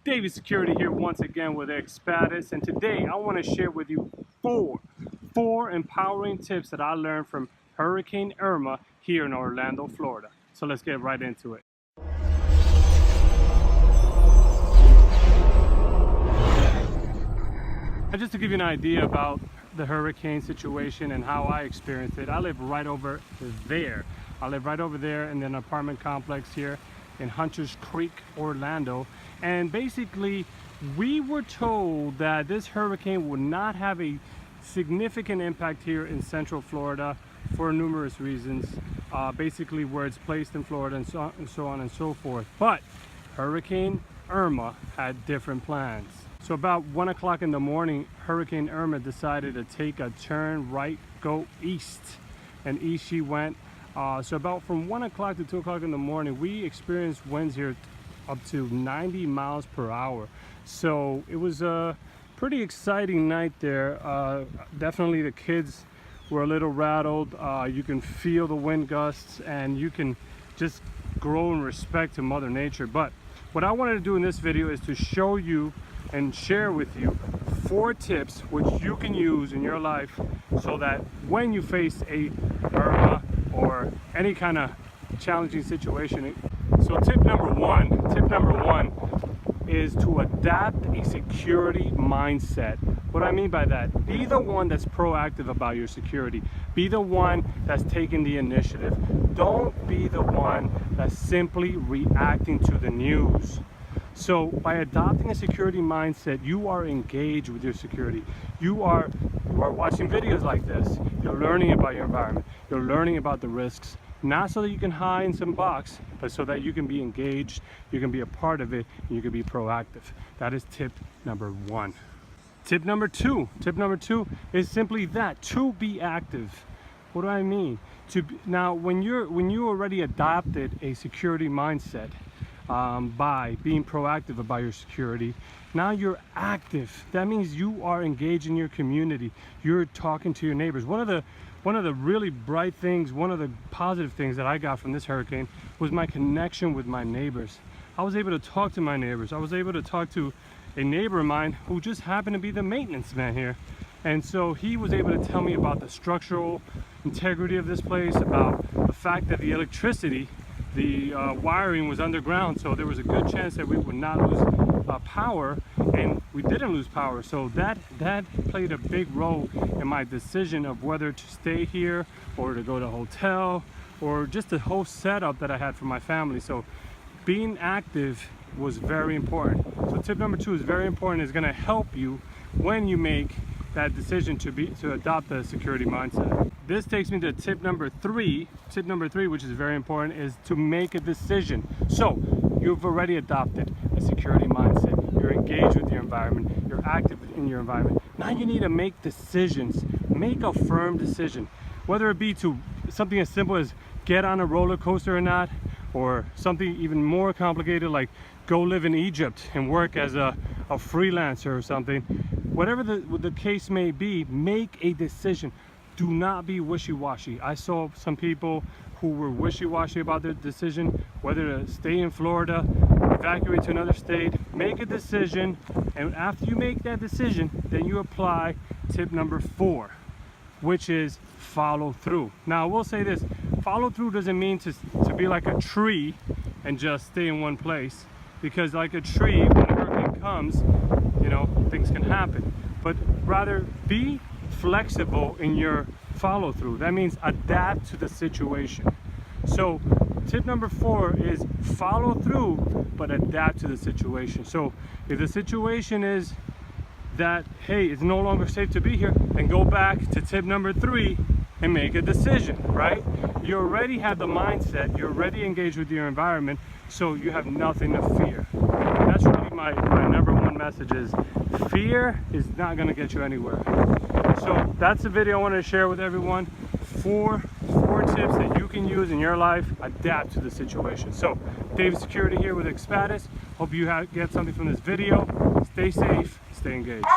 David Security here once again with Expatous, and today I want to share with you four empowering tips that I learned from Hurricane Irma here in Orlando, Florida. So let's get right into it. And just to give you an idea about the hurricane situation and how I experienced it, I live right over there. I live right over there in an apartment complex here in Hunters Creek, Orlando. And basically, we were told that this hurricane would not have a significant impact here in Central Florida for numerous reasons. Basically, where it's placed in Florida and so on and so forth. But Hurricane Irma had different plans. So about 1 o'clock in the morning, Hurricane Irma decided to take a turn right, go east. And east she went. So about from 1 o'clock to 2 o'clock in the morning, we experienced winds here up to 90 miles per hour. So it was a pretty exciting night there. Definitely the kids were a little rattled. You can feel the wind gusts and you can just grow in respect to Mother Nature. But what I wanted to do in this video is to show you and share with you 4 tips which you can use in your life so that when you face a Irma or any kind of challenging situation. So tip number one is to adapt a security mindset. What I mean by that, be the one that's proactive about your security. Be the one that's taking the initiative. Don't be the one that's simply reacting to the news. So by adopting a security mindset, you are engaged with your security. You are watching videos like this. You're learning about your environment. You're learning about the risks, not so that you can hide in some box, but so that you can be engaged, you can be a part of it, and you can be proactive. That is tip number 1. Tip number two is simply that, to be active. What do I mean? Now, when you already adopted a security mindset, by being proactive about your security, now you're active. That means you are engaged in your community. You're talking to your neighbors. One of the really bright things, one of the positive things that I got from this hurricane was my connection with my neighbors. I was able to talk to my neighbors. I was able to talk to a neighbor of mine who just happened to be the maintenance man here. And so he was able to tell me about the structural integrity of this place, about the fact that the electricity, the wiring was underground, so there was a good chance that we would not lose power, and we didn't lose power. So that played a big role in my decision of whether to stay here or to go to a hotel, or just the whole setup that I had for my family. So being active was very important. So tip number 2 is very important. It's going to help you when you make that decision to adopt a security mindset. This takes me to tip number 3. Tip number 3, which is very important, is to make a decision. So you've already adopted a security mindset. You're engaged with your environment. You're active in your environment. Now you need to make decisions. Make a firm decision, whether it be to something as simple as get on a roller coaster or not, or something even more complicated like go live in Egypt and work as a freelancer or something. Whatever the case may be, make a decision. Do not be wishy-washy. I saw some people who were wishy-washy about their decision, whether to stay in Florida, evacuate to another state. Make a decision, and after you make that decision, then you apply tip number 4, which is follow through. Now, I will say this, follow through doesn't mean to be like a tree and just stay in one place, because like a tree, when a hurricane comes, you know, things can happen. But rather be flexible in your follow through. That means adapt to the situation. So tip number 4 is follow through, but adapt to the situation. So if the situation is that, hey, it's no longer safe to be here, then go back to tip number 3 and make a decision, right? You already have the mindset, you're already engaged with your environment, so you have nothing to fear. And that's really my number 1 message is fear is not going to get you anywhere. So that's the video I wanted to share with everyone. 4 tips that you can use in your life. Adapt to the situation. So David Security here with Expatous. Hope you get something from this video. Stay safe, stay engaged.